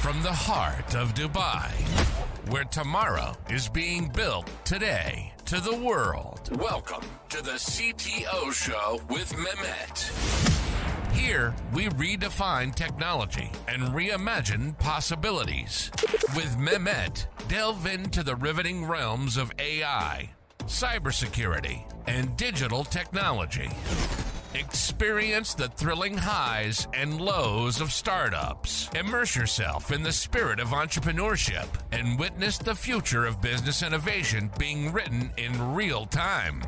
from the heart of Dubai, where tomorrow is being built today, to the world. Welcome to the CTO Show with Mehmet. Here, we redefine technology and reimagine possibilities. With Mehmet, delve into the riveting realms of AI, cybersecurity, and digital technology. Experience the thrilling highs and lows of startups. Immerse yourself in the spirit of entrepreneurship and witness the future of business innovation being written in real time.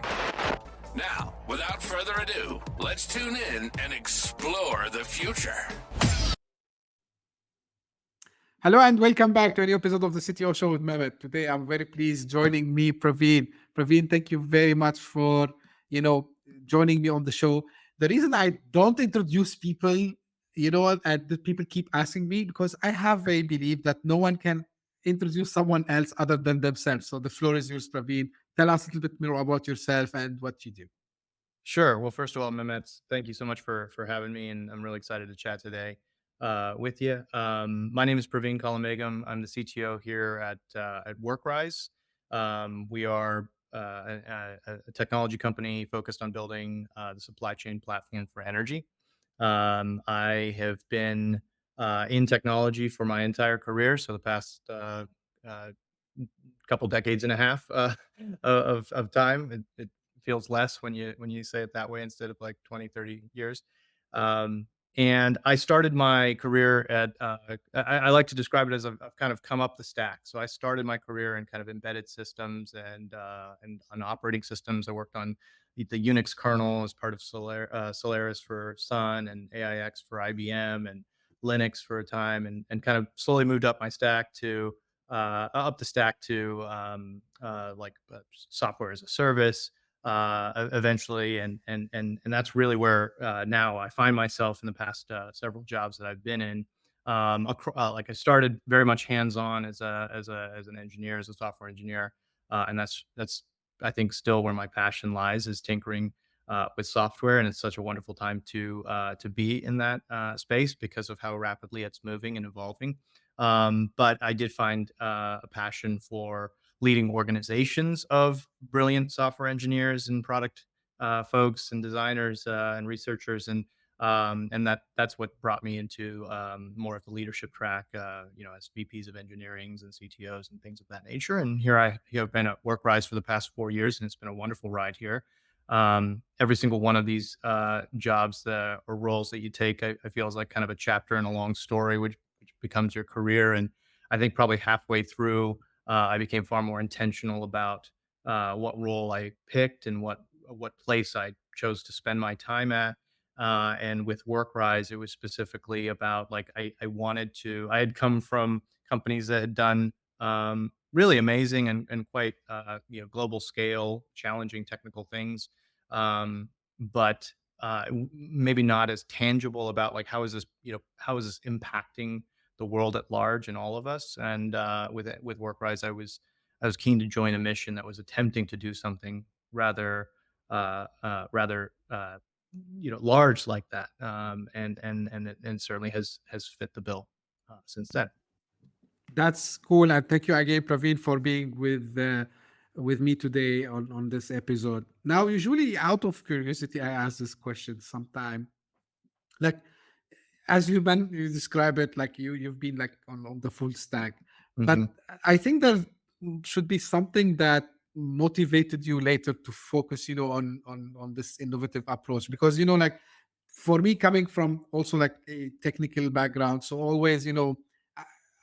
Now, without further ado, let's tune in and explore the future. Hello and welcome back to a new episode of the CTO Show with Mehmet. Today, I'm very pleased joining me, Praveen. Praveen, thank you very much for, joining me on the show. The reason I don't introduce people, and the people keep asking me, because I have a belief that no one can introduce someone else other than themselves. So the floor is yours, Praveen. Tell us a little bit more about yourself and what you do. Sure. Well, first of all, Mehmet, thank you so much for having me, and I'm really excited to chat today with you. My name is Praveen Kalamegham. I'm the CTO here at Workrise. We are a technology company focused on building the supply chain platform for energy. I have been in technology for my entire career, so the past couple decades and a half of time. It feels less when you say it that way instead of like 20, 30 years. And I started my career at, I like to describe it as I've kind of come up the stack. So I started my career in kind of embedded systems and on operating systems. I worked on the Unix kernel as part of Solaris for Sun and AIX for IBM and Linux for a time, and kind of slowly moved up my stack to up the stack to software as a service. Eventually, and that's really where now I find myself in the past several jobs that I've been in. Like I started very much hands-on as an engineer, as a software engineer, and that's I think still where my passion lies, is tinkering with software, and it's such a wonderful time to be in that space because of how rapidly it's moving and evolving. But I did find a passion for leading organizations of brilliant software engineers and product folks and designers and researchers, and that's what brought me into more of the leadership track, as VPs of engineerings and CTOs and things of that nature. And here I have been at Workrise for the past 4 years, and it's been a wonderful ride here. Every single one of these jobs or roles that you take, I feel is like kind of a chapter in a long story, which becomes your career. And I think probably halfway through, I became far more intentional about what role I picked and what place I chose to spend my time at. And with Workrise, it was specifically about like I had come from companies that had done really amazing and quite global scale, challenging technical things, but maybe not as tangible about like how is this impacting the world at large and all of us. And with Workrise, I was keen to join a mission that was attempting to do something rather large like that, and it certainly has fit the bill since then. That's cool. And thank you again, Praveen, for being with me today on this episode. Now, usually out of curiosity, I ask this question sometime. Like, as you describe it, like you've been like on the full stack. But I think there should be something that motivated you later to focus, on this innovative approach. Because, like for me, coming from also like a technical background, so always,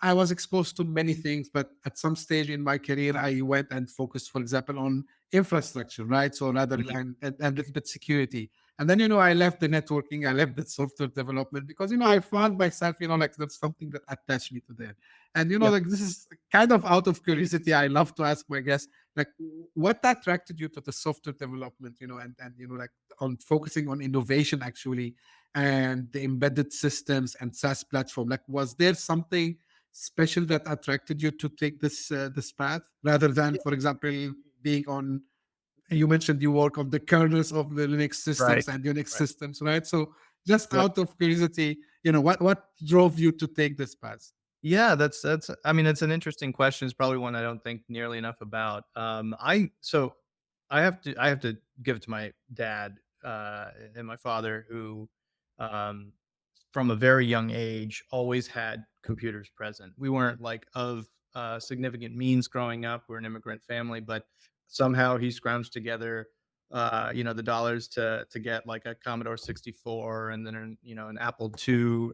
I was exposed to many things, but at some stage in my career, I went and focused, for example, on infrastructure, right? So rather and a little bit security. And then, I left the networking, I left the software development because, I found myself, like there's something that attached me to that. And, like this is kind of out of curiosity. I love to ask my guests, like, what attracted you to the software development, and like on focusing on innovation actually, and the embedded systems and SaaS platform? Like, was there something special that attracted you to take this path rather than, for example, being on? You mentioned you work on the kernels of the Linux systems and Unix systems, right? So just out of curiosity, what drove you to take this path? Yeah, that's I mean, it's an interesting question. It's probably one I don't think nearly enough about. I have to give it to my dad and my father who um from a very young age always had computers present. We weren't like of significant means growing up. We're an immigrant family, but somehow he scrounged together the dollars to get like a Commodore 64 and then an Apple II.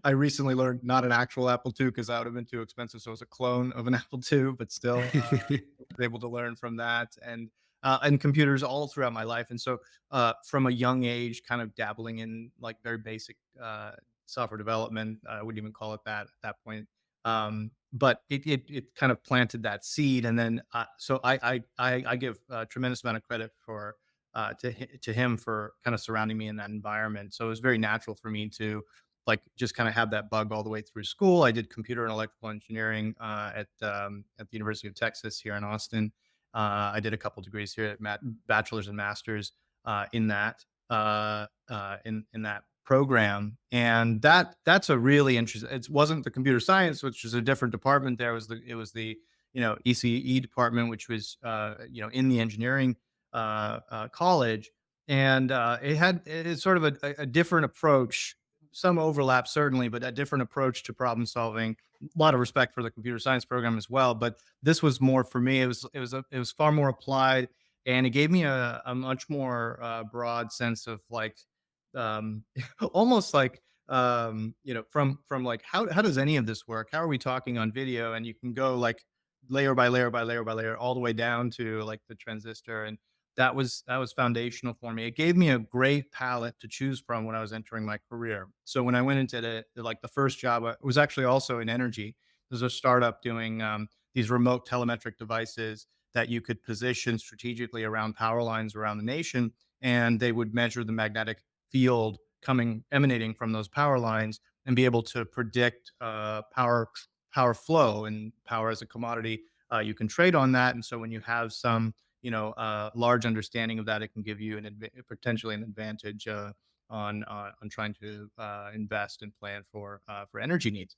I recently learned not an actual Apple II because that would have been too expensive. So it was a clone of an Apple II, but still was able to learn from that and computers all throughout my life. And so from a young age, kind of dabbling in like very basic software development. I wouldn't even call it that at that point. But it kind of planted that seed, and then so I give a tremendous amount of credit for to him for kind of surrounding me in that environment. So it was very natural for me to like just kind of have that bug all the way through school. I did computer and electrical engineering at the University of Texas here in Austin. I did a couple degrees here at bachelor's and masters in that program, and that's a really interesting. It wasn't the computer science, which was a different department. It was the ECE department, which was in the engineering college, and it's sort of a different approach. Some overlap certainly, but a different approach to problem solving. A lot of respect for the computer science program as well, but this was more for me. It was far more applied, and it gave me a much more broad sense of like um, almost like from like how does any of this work? How are we talking on video? And you can go like layer by layer by layer by layer all the way down to like the transistor, and that was foundational for me. It gave me a great palette to choose from when I was entering my career. So when I went into the first job, it was actually also in energy. There's a startup doing these remote telemetric devices that you could position strategically around power lines around the nation, and they would measure the magnetic field emanating from those power lines and be able to predict power flow, and power as a commodity. You can trade on that, and so when you have some large understanding of that, it can give you potentially an advantage on trying to invest and plan for energy needs.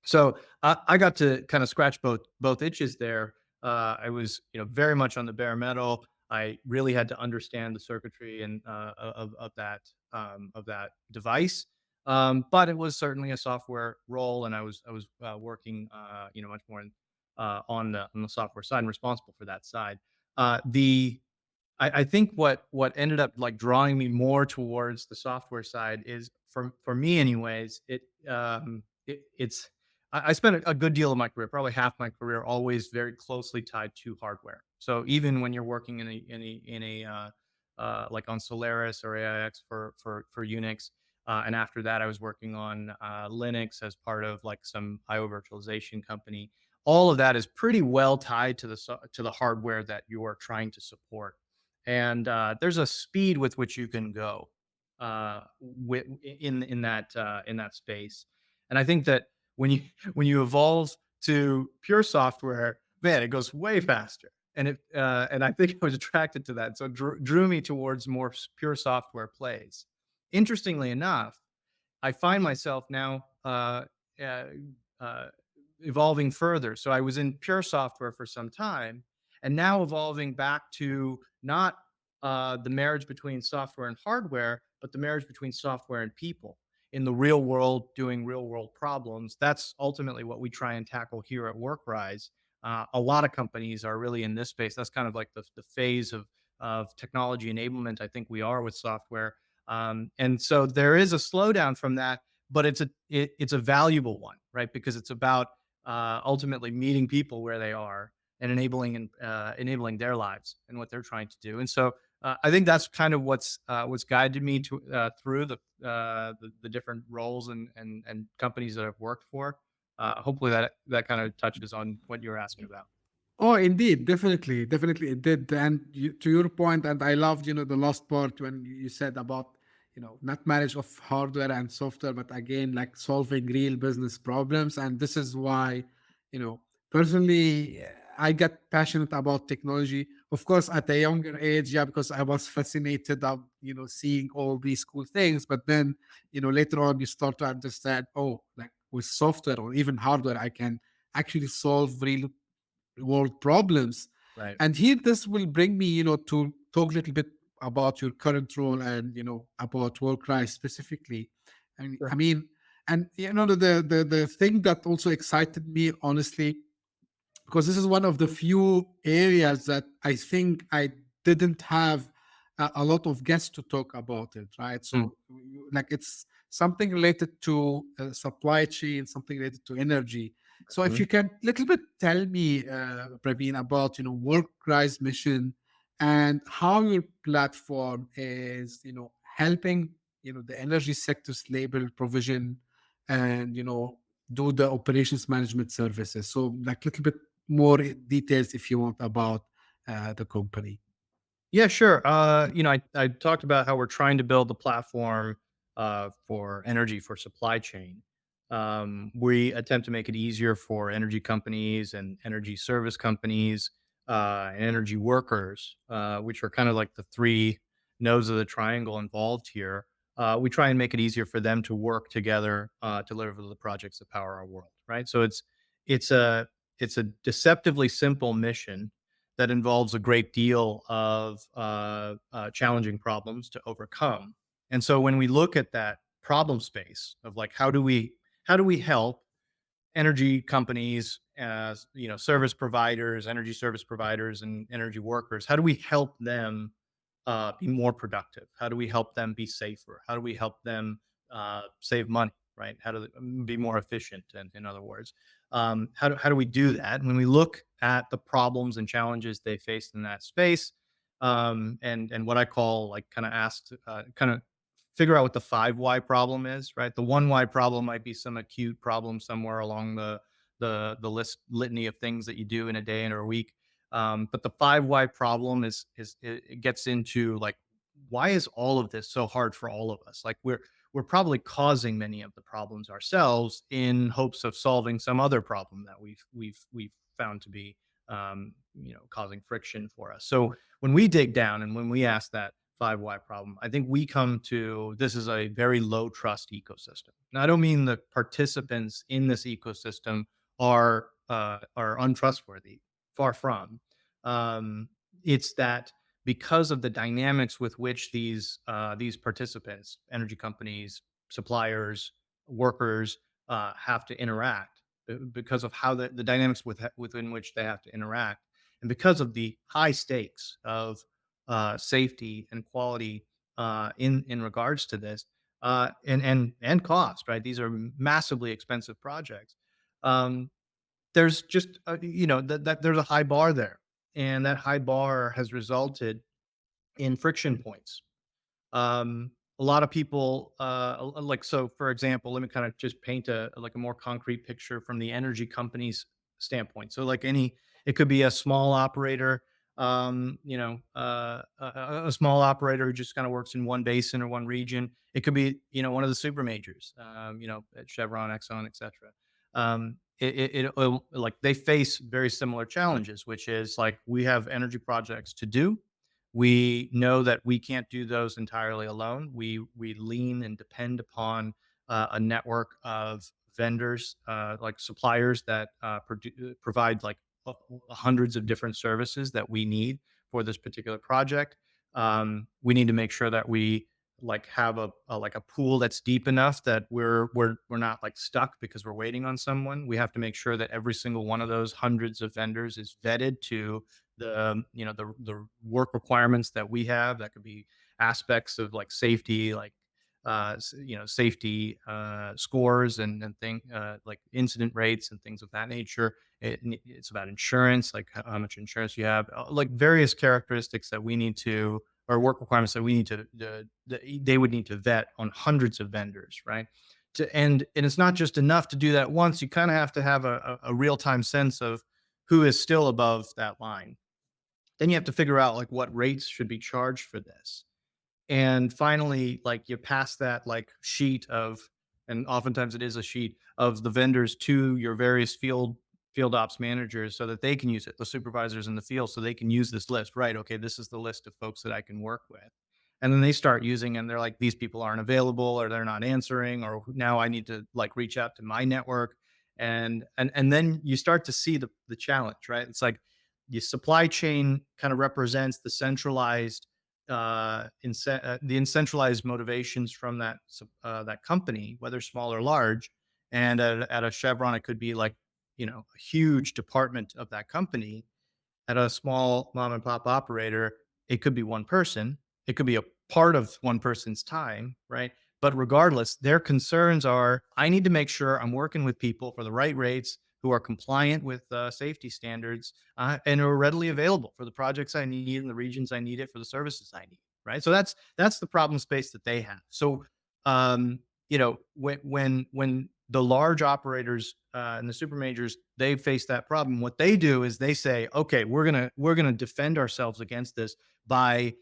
So I got to kind of scratch both itches there. I was, very much on the bare metal. I really had to understand the circuitry and of that device. But it was certainly a software role, and I was working, much more on the software side and responsible for that side. The I think what ended up like drawing me more towards the software side is for me anyways, it's I spent a good deal of my career, probably half my career, always very closely tied to hardware. So even when you're working in a like on Solaris or AIX for Unix, and after that I was working on Linux as part of like some IO virtualization company. All of that is pretty well tied to to the hardware that you are trying to support, and there's a speed with which you can go in that space. And I think that when you when you evolve to pure software, man, it goes way faster. And I think I was attracted to that, so it drew me towards more pure software plays. Interestingly enough, I find myself now uh, uh, evolving further. So I was in pure software for some time, and now evolving back to not the marriage between software and hardware, but the marriage between software and people in the real world, doing real world problems. That's ultimately what we try and tackle here at Workrise. A lot of companies are really in this space. That's kind of like the phase of technology enablement. I think we are with software, and so there is a slowdown from that, but it's a valuable one, right? Because it's about ultimately meeting people where they are and enabling their lives and what they're trying to do. And so I think that's kind of what's guided me to through the different roles and companies that I've worked for. Hopefully that kind of touches on what you're asking about. Oh, indeed, definitely, definitely it did. And to your point, and I loved, the last part when you said about, not marriage of hardware and software, but again, like solving real business problems. And this is why, personally, I got passionate about technology. Of course, at a younger age, yeah, because I was fascinated of, seeing all these cool things. But then, later on, you start to understand, oh, like with software or even hardware, I can actually solve real world problems. Right. And here, this will bring me, to talk a little bit about your current role and, about Workrise specifically. And I Sure. mean, and the thing that also excited me, honestly, because this is one of the few areas that I think I didn't have a lot of guests to talk about it, right? Mm. So, like, it's something related to supply chain, something related to energy. So, if Mhm. you can little bit tell me, Praveen, about Workrise mission and how your platform is, helping the energy sector's label provision and do the operations management services. So, like, little bit more details if you want about the company. Yeah, sure. I talked about how we're trying to build the platform for energy for supply chain. We attempt to make it easier for energy companies and energy service companies and energy workers, which are kind of like the three nodes of the triangle involved here. We try and make it easier for them to work together to deliver the projects that power our world. Right. So it's a it's a deceptively simple mission that involves a great deal of challenging problems to overcome. And so when we look at that problem space of like how do we help energy companies, as service providers, energy service providers, and energy workers, how do we help them be more productive? How do we help them be safer? How do we help them save money? Right? How do they be more efficient? In other words, how do we do that? When we look at the problems and challenges they faced in that space, and what I call like kind of asked, kind of figure out what the 5 why problem is, right? The 1 why problem might be some acute problem somewhere along the list litany of things that you do in a day or a week. But the 5 why problem is it gets into like, why is all of this so hard for all of us? Like we're probably causing many of the problems ourselves in hopes of solving some other problem that we've found to be causing friction for us. So when we dig down and when we ask that 5 why problem, I think we come to this is a very low trust ecosystem. Now, I don't mean the participants in this ecosystem are untrustworthy. Far from. Um, it's that because of the dynamics with which these participants, energy companies, suppliers, workers, have to interact, because of how the dynamics within which they have to interact, and because of the high stakes of safety and quality in regards to this, and cost, right? These are massively expensive projects. Um, there's just that there's a high bar there, and that high bar has resulted in friction points. A lot of people, like, so for example, let me kind of just paint a more concrete picture from the energy company's standpoint. So like it could be a small operator, a small operator who just kind of works in one basin or one region. It could be, one of the super majors, at Chevron, Exxon, etc. Like they face very similar challenges, which is like, we have energy projects to do. We know that we can't do those entirely alone. We lean and depend upon a network of vendors, like suppliers that provide like hundreds of different services that we need for this particular project. We need to make sure that we like have a pool that's deep enough that we're not like stuck because we're waiting on someone. We have to make sure that every single one of those hundreds of vendors is vetted to the work requirements that we have. That could be aspects of like safety, like safety scores and thing like incident rates and things of that nature. It's about insurance, like how much insurance you have, like various characteristics that we need to, or work requirements that we need to they would need to vet on hundreds of vendors, right? And it's not just enough to do that once. You kind of have to have a real-time sense of who is still above that line. Then you have to figure out like what rates should be charged for this. And finally, like you pass that like sheet of, and oftentimes it is a sheet of the vendors to your various field ops managers so that they can use it, the supervisors in the field, so they can use this list. Right. Okay. This is the list of folks that I can work with. And then they start using, and they're like, these people aren't available, or they're not answering, or now I need to like reach out to my network. And then you start to see the challenge, right? It's like the supply chain kind of represents the centralized the centralized motivations from that company, whether small or large. And at a Chevron, it could be like, a huge department of that company. At a small mom and pop operator, it could be one person. It could be a part of one person's time, right? But regardless, their concerns are, I need to make sure I'm working with people for the right rates, who are compliant with safety standards, and are readily available for the projects I need in the regions I need it, for the services I need, right? So that's the problem space that they have. So when the large operators and the super majors, they face that problem, what they do is they say, okay, we're gonna defend ourselves against this by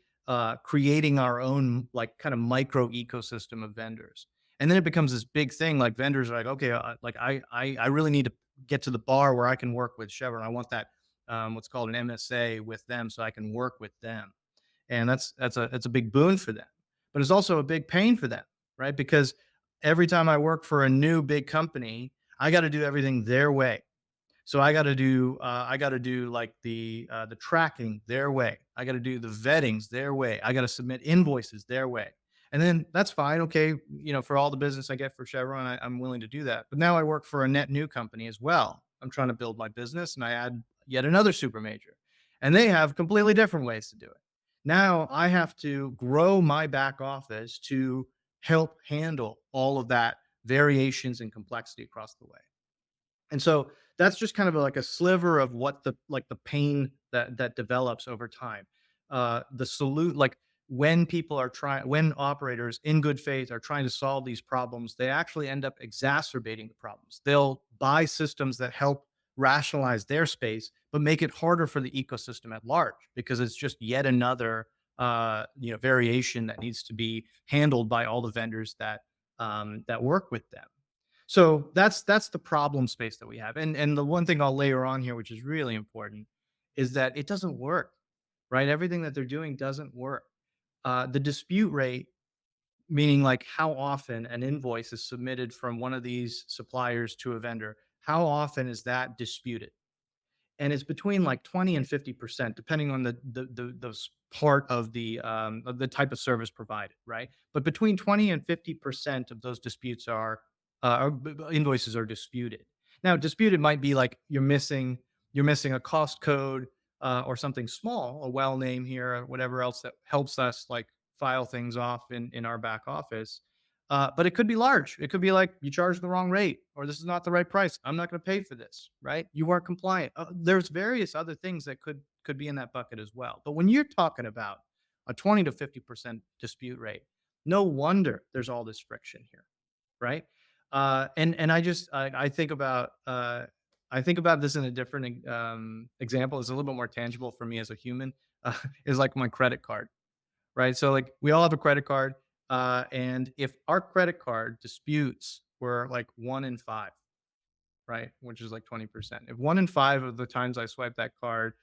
creating our own like kind of micro ecosystem of vendors. And then it becomes this big thing. Like vendors are like, okay, like I really need to get to the bar where I can work with Chevron. I want that what's called an MSA with them, so I can work with them. And that's a big boon for them, but it's also a big pain for them, right? Because every time I work for a new big company, I got to do everything their way. So I got to do like the tracking their way. I got to do the vettings their way. I got to submit invoices their way. And then that's fine. Okay, for all the business I get for Chevron, I'm willing to do that. But now I work for a net new company as well. I'm trying to build my business, and I add yet another super major, and they have completely different ways to do it. Now I have to grow my back office to help handle all of that variations and complexity across the way. And so that's just kind of like a sliver of what the pain that develops over time. The salute like when operators in good faith are trying to solve these problems, they actually end up exacerbating the problems. They'll buy systems that help rationalize their space, but make it harder for the ecosystem at large, because it's just yet another variation that needs to be handled by all the vendors that work with them. So that's the problem space that we have. And the one thing I'll layer on here, which is really important, is that it doesn't work, right? Everything that they're doing doesn't work. The dispute rate, meaning like how often an invoice is submitted from one of these suppliers to a vendor, how often is that disputed? And it's between like 20 and 50%, depending on the part of the type of service provided, right? But between 20 and 50% of those disputes invoices are disputed. Now, disputed might be like you're missing a cost code, or something small, a well name here, or whatever else that helps us like file things off in our back office. But it could be large. It could be like you charged the wrong rate, or this is not the right price. I'm not going to pay for this, right? You weren't compliant. There's various other things that could be in that bucket as well. But when you're talking about a 20 to 50% dispute rate, no wonder there's all this friction here, right? And I think about this in a different example. It's a little bit more tangible for me as a human. Is like my credit card, right? So like we all have a credit card, and if our credit card disputes were like 1 in 5, right? Which is like 20%. If 1 in 5 of the times I swipe that card,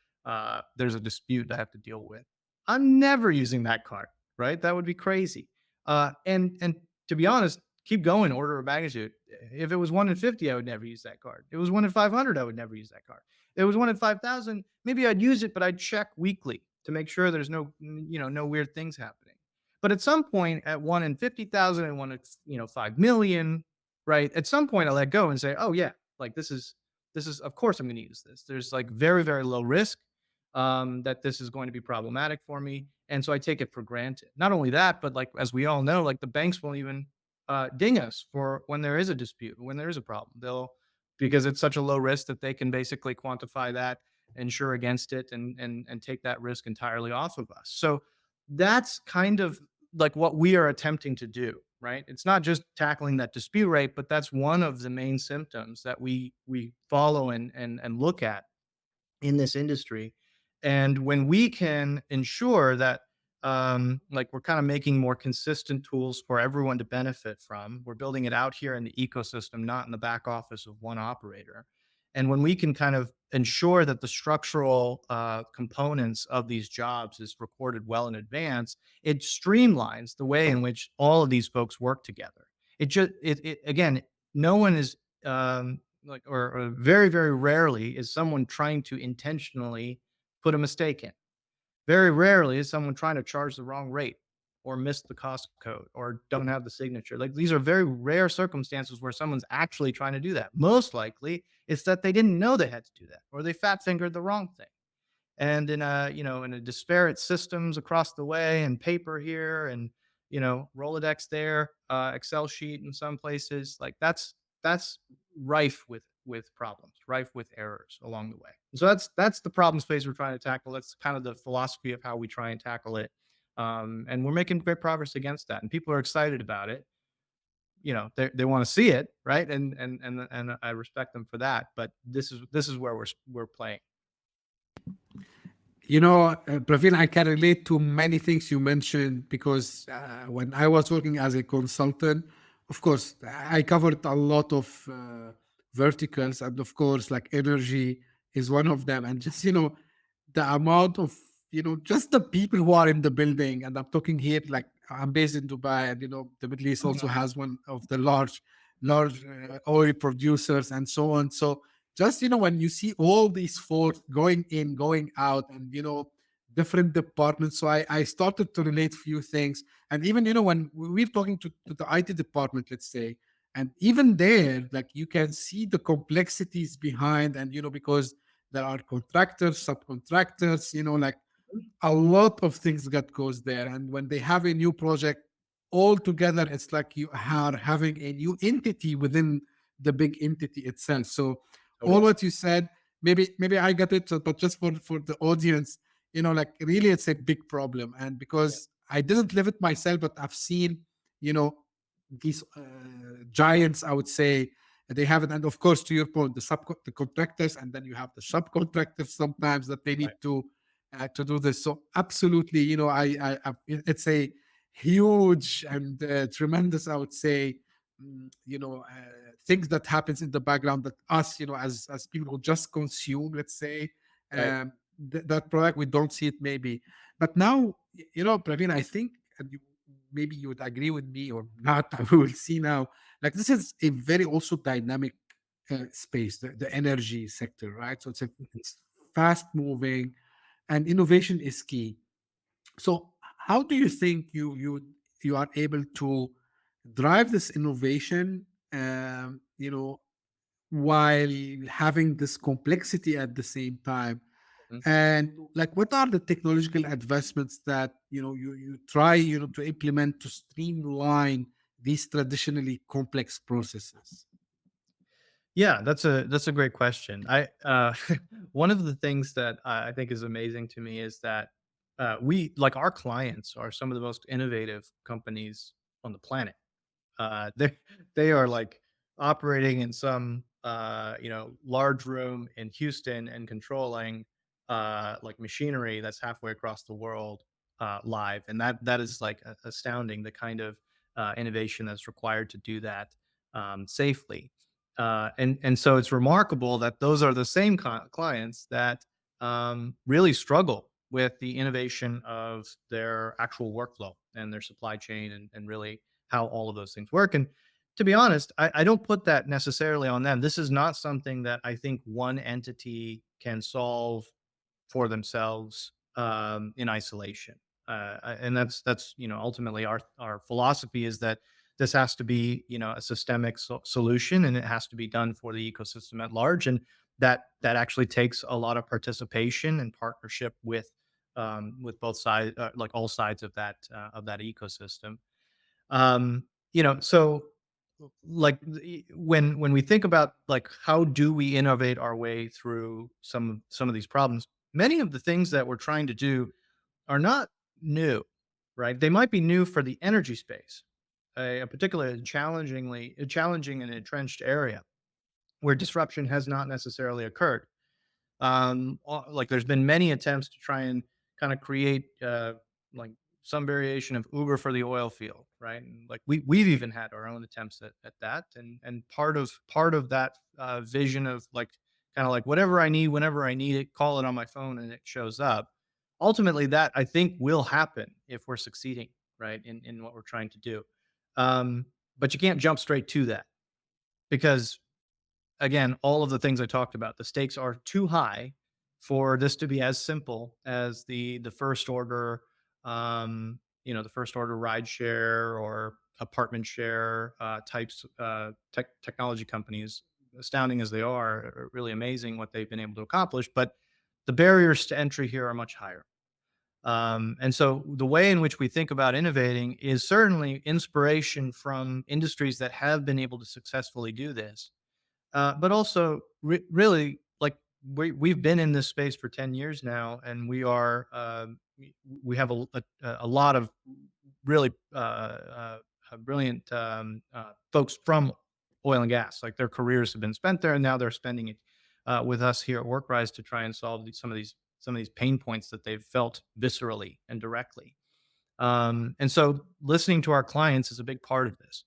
there's a dispute I have to deal with, I'm never using that card, right? That would be crazy. And to be honest, keep going order of magnitude. If it was 1 in 50, I would never use that card. If it was 1 in 500, I would never use that card. If it was 1 in 5,000, maybe I'd use it, but I'd check weekly to make sure there's no weird things happening. But at some point, at 1 in 50,000 and 1 in 5 million, right? At some point, I let go and say, oh yeah, like this is of course I'm going to use this. There's like very very low risk that this is going to be problematic for me, and so I take it for granted. Not only that, but like as we all know, like the banks won't even ding us for when there is a dispute, when there is a problem. They'll Because it's such a low risk that they can basically quantify that, insure against it, and take that risk entirely off of us. So that's kind of like what we are attempting to do, right? It's not just tackling that dispute rate, but that's one of the main symptoms that we follow and look at in this industry. And when we can ensure that like we're kind of making more consistent tools for everyone to benefit from, we're building it out here in the ecosystem, not in the back office of one operator. And when we can kind of ensure that the structural components of these jobs is recorded well in advance, it streamlines the way in which all of these folks work together. It again, no one is or very, very rarely is someone trying to intentionally put a mistake in. Very rarely is someone trying to charge the wrong rate or miss the cost code or don't have the signature. Like these are very rare circumstances where someone's actually trying to do that. Most likely it's that they didn't know they had to do that or they fat fingered the wrong thing. And in a disparate systems across the way and paper here and Rolodex there, Excel sheet in some places, like that's rife with problems, rife with errors along the way. So that's the problem space we're trying to tackle. That's kind of the philosophy of how we try and tackle it. And we're making great progress against that. And people are excited about it. They want to see it, right? And I respect them for that. But this is where we're playing. Praveen, I can relate to many things you mentioned because when I was working as a consultant, of course, I covered a lot of verticals, and of course, like energy is one of them. And just, the amount of, just the people who are in the building, and I'm talking here, like I'm based in Dubai, and, the Middle East also has one of the large oil producers and so on. So, just when you see all these folks going in, going out, and different departments, so I started to relate few things. And even when we're talking to the IT department, let's say, and even there, like you can see the complexities behind, and because there are contractors, subcontractors, like a lot of things that goes there. And when they have a new project all together, it's like you are having a new entity within the big entity itself. So all Totally. what you said, maybe I got it, but just for the audience, like really it's a big problem. And Yeah. because I didn't live it myself, but I've seen, you know these giants, I would say, they have it. And of course, to your point, the contractors, and then you have the subcontractors sometimes that they need Right. to do this. So absolutely, it's a huge and tremendous, I would say, things that happens in the background that us, as people who just consume, let's say, Right. that product, we don't see it maybe. But now, Praveen, I think, and maybe you would agree with me or not, we will see now. Like this is a very also dynamic space, the energy sector, right? So it's fast moving, and innovation is key. So how do you think you are able to drive this innovation, while having this complexity at the same time? Mhm. And like, what are the technological advancements that you try to implement to streamline these traditionally complex processes? Yeah, that's a great question. I one of the things that I think is amazing to me is that we like our clients are some of the most innovative companies on the planet. They are like operating in some large room in Houston and controlling like machinery that's halfway across the world live, and that is like astounding. The kind of innovation that's required to do that safely, and so it's remarkable that those are the same clients that really struggle with the innovation of their actual workflow and their supply chain and really how all of those things work. And to be honest, I don't put that necessarily on them. This is not something that I think one entity can solve for themselves in isolation. And that's ultimately our philosophy is that this has to be a systemic solution, and it has to be done for the ecosystem at large, and that actually takes a lot of participation and partnership with both sides, like all sides of that ecosystem. So like when we think about like how do we innovate our way through some of these problems, many of the things that we're trying to do are not new, right? They might be new for the energy space, a particularly challenging and entrenched area where disruption has not necessarily occurred. Like there's been many attempts to try and kind of create like some variation of Uber for the oil field, right? And like we've even had our own attempts at that, and part of that vision of like kind of like whatever I need, whenever I need it, call it on my phone and it shows up. Ultimately, that I think will happen if we're succeeding, right, in what we're trying to do. But you can't jump straight to that because, again, all of the things I talked about, the stakes are too high for this to be as simple as the first order, the first order ride share or apartment share types technology companies. Astounding as they are really amazing what they've been able to accomplish. But the barriers to entry here are much higher. And so the way in which we think about innovating is certainly inspiration from industries that have been able to successfully do this, but also really like we've been in this space for 10 years now, and we have a lot of really brilliant folks from oil and gas. Like their careers have been spent there, and now they're spending it with us here at Workrise to try and solve some of these pain points that they've felt viscerally and directly. And so listening to our clients is a big part of this.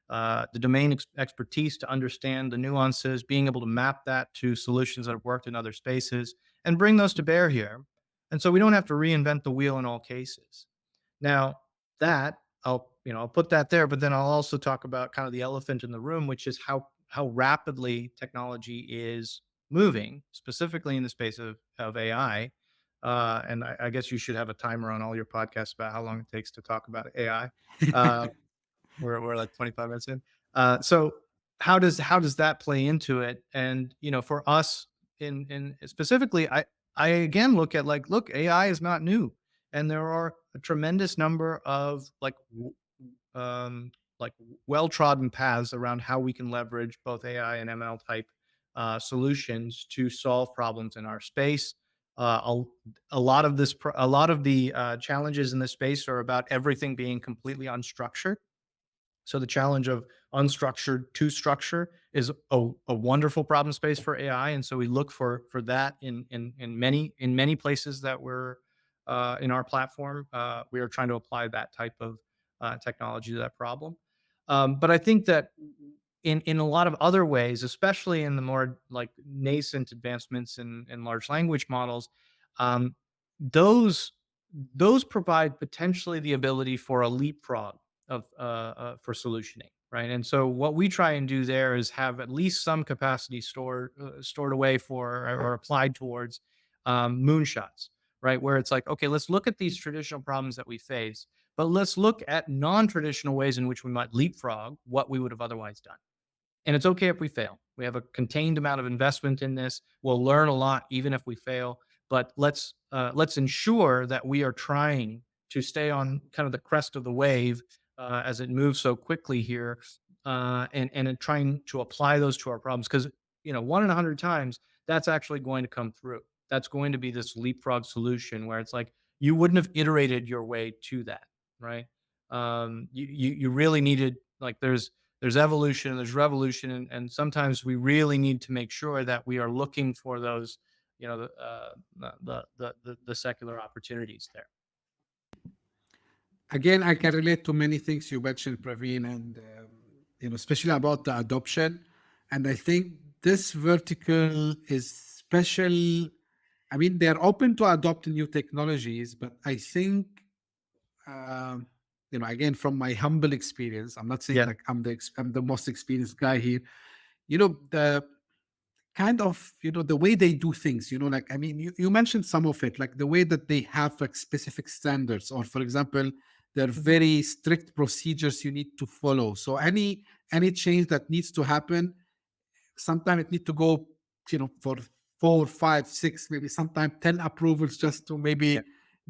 The domain expertise to understand the nuances, being able to map that to solutions that have worked in other spaces and bring those to bear here. And so we don't have to reinvent the wheel in all cases. Now, that I'll put that there, but then I'll also talk about kind of the elephant in the room, which is how rapidly technology is moving, specifically in the space of AI. And I guess you should have a timer on all your podcasts about how long it takes to talk about AI. Uh, we're like 25 minutes in. So how does that play into it? And for us in specifically, I again look at look, AI is not new, and there are a tremendous number of like well trodden paths around how we can leverage both AI and ML type solutions to solve problems in our space. A lot of a lot of the challenges in this space are about everything being completely unstructured. So the challenge of unstructured to structure is a wonderful problem space for AI, and so we look for that in many places that we're in our platform. We are trying to apply that type of technology to that problem. But I think that in a lot of other ways, especially in the more like nascent advancements in large language models, um, those those provide potentially the ability for a leapfrog for solutioning, right? And so what we try and do there is have at least some capacity stored away for or applied towards moonshots, right? Where it's like, okay, let's look at these traditional problems that we face, but let's look at non-traditional ways in which we might leapfrog what we would have otherwise done. And it's okay if we fail. We have a contained amount of investment in this. We'll learn a lot even if we fail. But let's ensure that we are trying to stay on kind of the crest of the wave as it moves so quickly here, and in trying to apply those to our problems. Because 1 in 100 times that's actually going to come through. That's going to be this leapfrog solution where it's like you wouldn't have iterated your way to that, right? You really needed like there's evolution and there's revolution, and sometimes we really need to make sure that we are looking for those the secular opportunities there. Again, I can relate to many things you mentioned, Praveen, and especially about the adoption. And I think this vertical is special. I mean, they're open to adopt new technologies, but I think, again, from my humble experience, I'm not saying like I'm the most experienced guy here. The kind of the way they do things. Like I mean, you mentioned some of it, like the way that they have like specific standards, or for example, there are very strict procedures you need to follow. So any change that needs to happen, sometimes it need to go, for 4, 5, 6, maybe sometimes 10 approvals just to maybe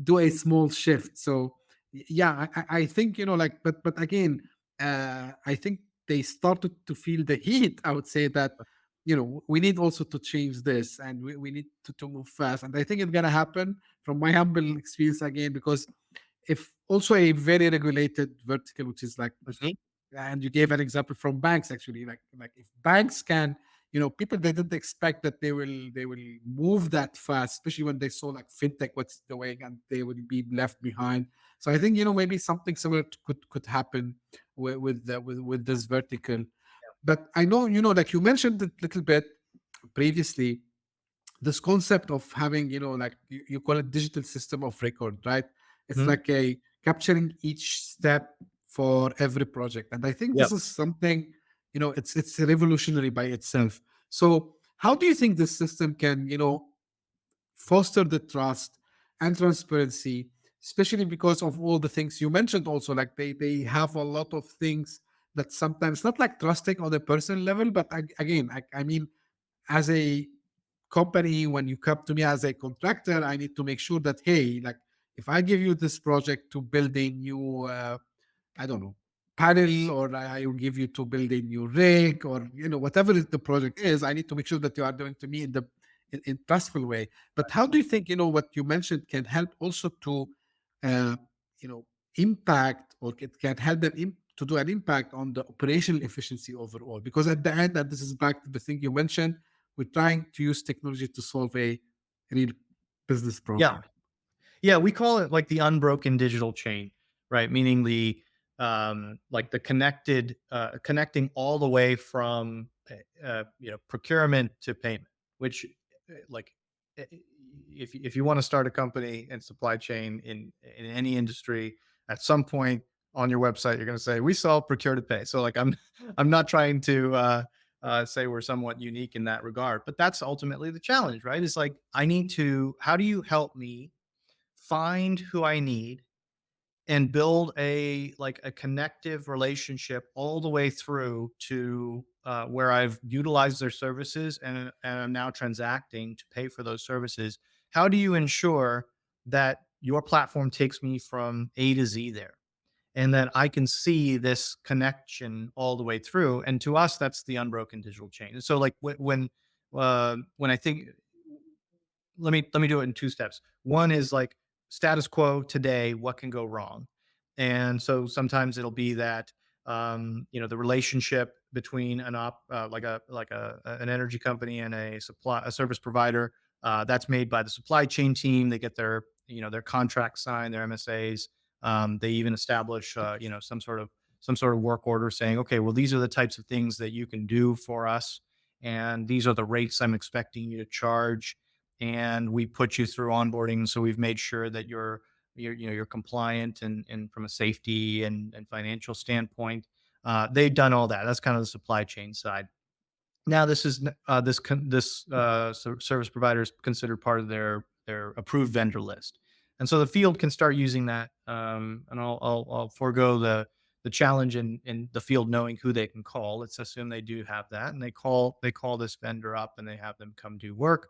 do a small shift. So yeah, I think, like, but again, I think they started to feel the heat. I would say that, we need also to change this, and we need to move fast. And I think it's going to happen from my humble experience again, because if also a very regulated vertical, which is like, and you gave an example from banks, actually, like if banks can, people, they didn't expect that they will move that fast, especially when they saw like fintech what's doing, and they will be left behind. So I think maybe something similar could happen with this vertical. But I know, like you mentioned a little bit previously, this concept of having, like you call it digital system of record, right? It's Mhm. like a capturing each step for every project. And I think this Yep. is something, it's revolutionary by itself. So how do you think this system can, foster the trust and transparency, especially because of all the things you mentioned also, like they have a lot of things that sometimes not like trusting on a personal level, but again, I mean, as a company, when you come to me as a contractor, I need to make sure that, hey, like if I give you this project to build a new I don't know, panel, or I will give you to build a new rig, or whatever the project is, I need to make sure that you are doing to me in trustful way. But how do you think, what you mentioned can help also to uh, you know impact, or it can help them to do an impact on the operational efficiency overall? Because at the end, and this is back to the thing you mentioned, we're trying to use technology to solve a real business Yeah. problem. Yeah, we call it like the unbroken digital chain, right? Meaning the like the connecting all the way from procurement to payment. Which like if you want to start a company and supply chain in any industry, at some point on your website you're going to say we solve procure to pay. So like I'm not trying to say we're somewhat unique in that regard, but that's ultimately the challenge, right? It's like I need to. How do you help me find who I need and build a connective relationship all the way through to where I've utilized their services and I'm now transacting to pay for those services. How do you ensure that your platform takes me from A to Z there? And that I can see this connection all the way through. And to us, that's the unbroken digital chain. And so, like when I think, let me do it in two steps. One is like status quo today, what can go wrong? And so sometimes it'll be that the relationship between an energy company and a service provider that's made by the supply chain team. They get their contract signed, their MSAs. They even establish some sort of work order saying, okay, well, these are the types of things that you can do for us, and these are the rates I'm expecting you to charge, and we put you through onboarding. So we've made sure that you're compliant and from a safety and financial standpoint. They've done all that. That's kind of the supply chain side. Now this is service provider is considered part of their approved vendor list, and so the field can start using that. And I'll forego the challenge in the field knowing who they can call. Let's assume they do have that, and they call this vendor up and they have them come do work.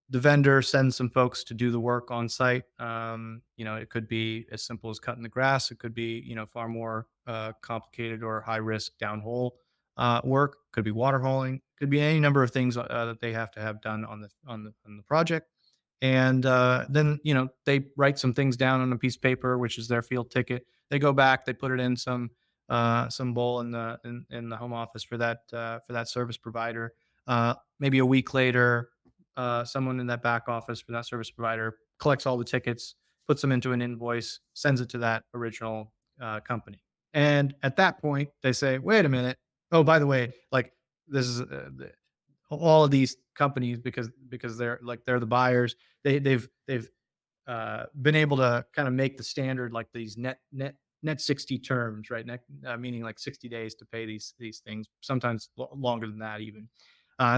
The vendor sends some folks to do the work on site. It could be as simple as cutting the grass. It could be, far more complicated or high risk downhole work. Could be water hauling. Could be any number of things that they have to have done on the project. And then they write some things down on a piece of paper, which is their field ticket. They go back, they put it in some bowl in the home office for that service provider. Maybe a week later, someone in that back office for that service provider collects all the tickets, puts them into an invoice, sends it to that original company. And at that point, they say, "Wait a minute. Oh, by the way, like this is all of these companies because they're the buyers. They've been able to kind of make the standard like these net 60 terms, right? Meaning like 60 days to pay these things, sometimes longer than that even.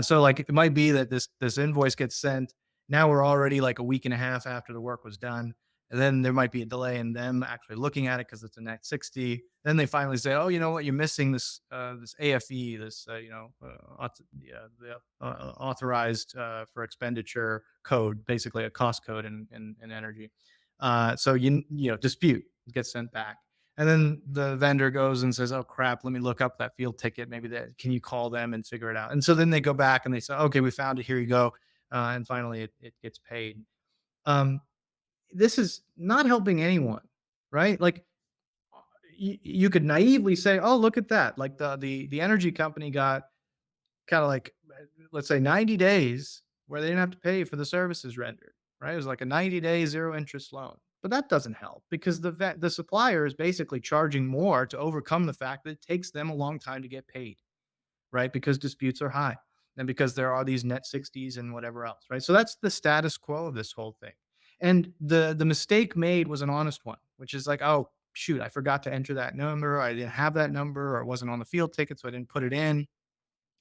So like it might be that this invoice gets sent. Now we're already like a week and a half after the work was done. And then there might be a delay in them actually looking at it because it's a net 60. Then they finally say, "Oh, you know what? You're missing this AFE, this authorized for expenditure code, basically a cost code in energy." So dispute gets sent back. And then the vendor goes and says, "Oh crap, let me look up that field ticket. Maybe can you call them and figure it out?" And so then they go back and they say, "Okay, we found it. Here you go." And finally, it gets paid. Um, this is not helping anyone, right? Like you could naively say, "Oh, look at that! Like the energy company got kind of like, let's say 90 days where they didn't have to pay for the services rendered, right? It was like a 90-day zero interest loan." But that doesn't help because the supplier is basically charging more to overcome the fact that it takes them a long time to get paid, right? Because disputes are high. and because there are these net 60s and whatever else, right? So that's the status quo of this whole thing. And the mistake made was an honest one, which is like, oh shoot, I forgot to enter that number, I didn't have that number, or it wasn't on the field ticket, so I didn't put it in.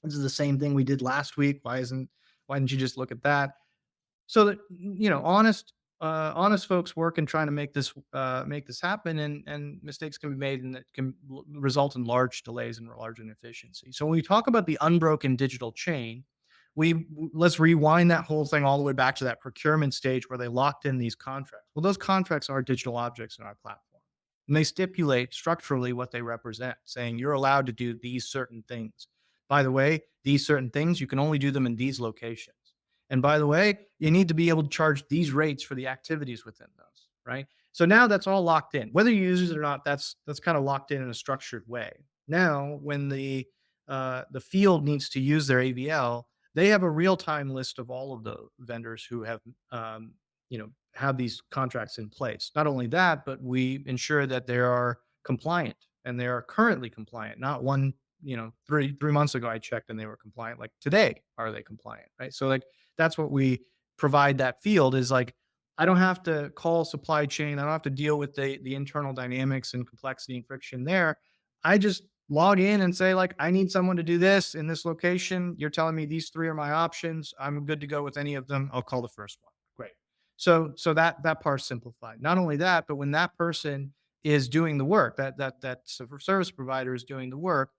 This is the same thing we did last week. Why didn't you just look at that? So that, honest folks work in trying to make this happen, and mistakes can be made, and that can result in large delays and large inefficiency. So when we talk about the unbroken digital chain, let's rewind that whole thing all the way back to that procurement stage where they locked in these contracts. Well, those contracts are digital objects in our platform, and they stipulate structurally what they represent, saying you're allowed to do these certain things. By the way, these certain things, you can only do them in these locations. And by the way, you need to be able to charge these rates for the activities within those, right? So now that's all locked in. Whether you use it or not, that's kind of locked in a structured way. Now, when the field needs to use their AVL, they have a real-time list of all of the vendors who have have these contracts in place. Not only that, but we ensure that they are compliant, and they are currently compliant, not one, 3 months ago I checked and they were compliant. Like today, are they compliant, right? So like that's what we provide that field is like, I don't have to call supply chain. I don't have to deal with the internal dynamics and complexity and friction there. I just log in and say like, I need someone to do this in this location. You're telling me these three are my options. I'm good to go with any of them. I'll call the first one. Great. So that part's simplified. Not only that, but when that person is doing the work, that service provider is doing the work,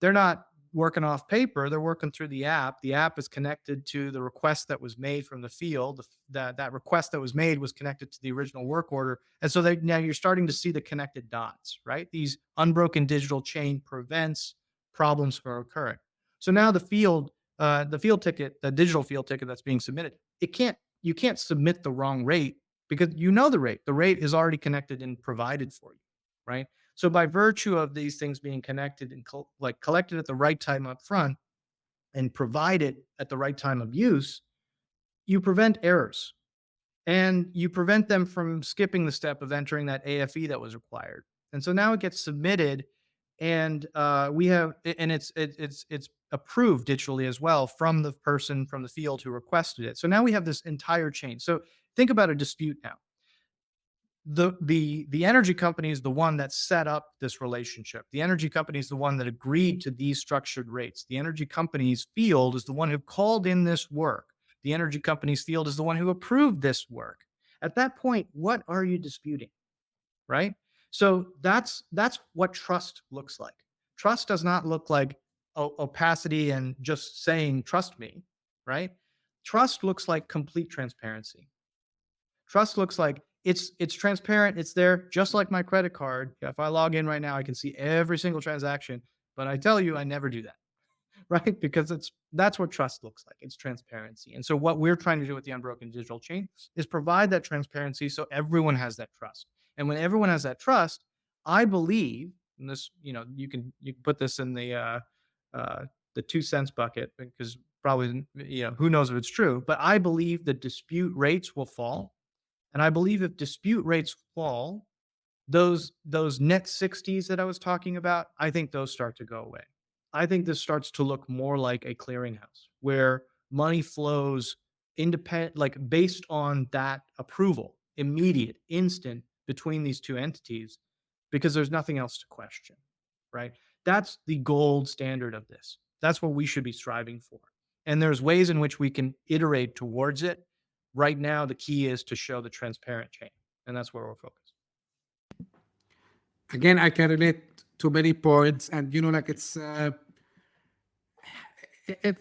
they're not working off paper. They're working through the app. The app is connected to the request that was made from the field. That request that was made was connected to the original work order. And so now you're starting to see the connected dots, right? These unbroken digital chain prevents problems from occurring. So now the field ticket, the digital field ticket that's being submitted, you can't submit the wrong rate because you know the rate. The rate is already connected and provided for you, right? So by virtue of these things being connected and collected at the right time up front and provided at the right time of use, you prevent errors, and you prevent them from skipping the step of entering that AFE that was required. And so now it gets submitted, and it's approved digitally as well from the person from the field who requested it. So now we have this entire chain. So think about a dispute now. The energy company is the one that set up this relationship. The energy company is the one that agreed to these structured rates. The energy company's field is the one who called in this work. The energy company's field is the one who approved this work. At that point, what are you disputing, right? So that's what trust looks like. Trust does not look like opacity and just saying, trust me, right? Trust looks like complete transparency. Trust looks like it's transparent. It's there, just like my credit card. If I log in right now, I can see every single transaction, but I tell you, I never do that, right? Because that's what trust looks like. It's transparency. And so what we're trying to do with the Unbroken Digital Chain is provide that transparency so everyone has that trust. And when everyone has that trust, I believe, and this, you can put this in the 2 cents bucket, because probably, who knows if it's true, but I believe the dispute rates will fall. And I believe if dispute rates fall, those net 60s that I was talking about, I think those start to go away. I think this starts to look more like a clearinghouse where money flows independent, like based on that approval, immediate, instant between these two entities, because there's nothing else to question, right? That's the gold standard of this. That's what we should be striving for. And there's ways in which we can iterate towards it. Right now, the key is to show the transparent chain, and that's where we're focused. Again, I can relate to many points, and like it's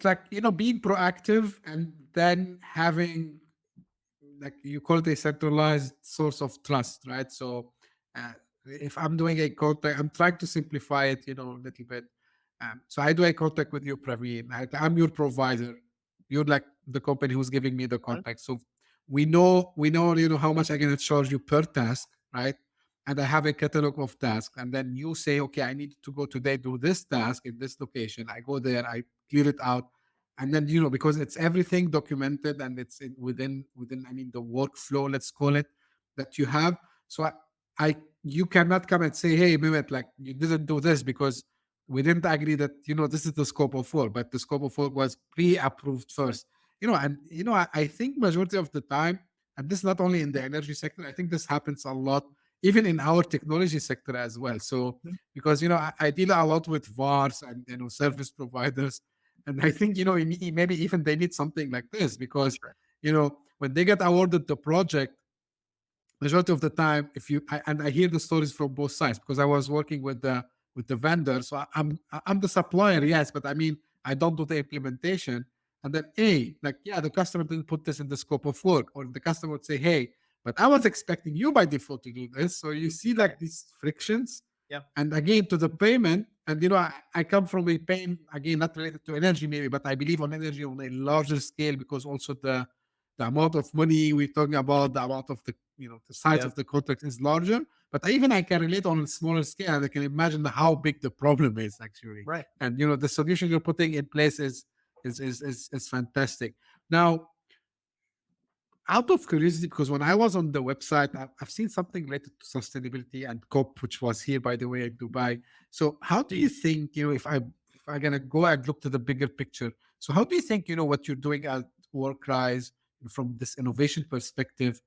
like being proactive, and then having, like you call it, a centralized source of trust, right? So if I'm doing a contract, I'm trying to simplify it, a little bit. So I do a contract with you, Praveen. I'm your provider. You're like the company who's giving me the contract. So we know, how much I'm going to charge you per task, right? And I have a catalog of tasks. And then you say, okay, I need to go today, do this task in this location. I go there, I clear it out. And then, because it's everything documented, and it's within, the workflow, let's call it, that you have. So you cannot come and say, hey, Mehmet, like you didn't do this because we didn't agree that, this is the scope of work, but the scope of work was pre-approved first. And I think majority of the time, and this is not only in the energy sector, I think this happens a lot even in our technology sector as well. So because I deal a lot with VARs and service providers, and I think maybe even they need something like this, because when they get awarded the project, majority of the time, and I hear the stories from both sides, because I was working with the vendor, so I'm the supplier, yes, but I mean, I don't do the implementation. And then, the customer didn't put this in the scope of work, or the customer would say, hey, but I was expecting you by default to do this. So you see like these frictions. Yeah. And again, to the payment, and I come from a pain, again, not related to energy maybe, but I believe on energy on a larger scale, because also the amount of money we're talking about, the amount of the size of the contract is larger. But I can relate on a smaller scale, and I can imagine how big the problem is actually. Right. And the solution you're putting in place is fantastic. Now, out of curiosity, because when I was on the website, I've seen something related to sustainability and COP, which was here, by the way, in Dubai. So how do you think, if I'm gonna go and look to the bigger picture, so how do you think, what you're doing at Workrise from this innovation perspective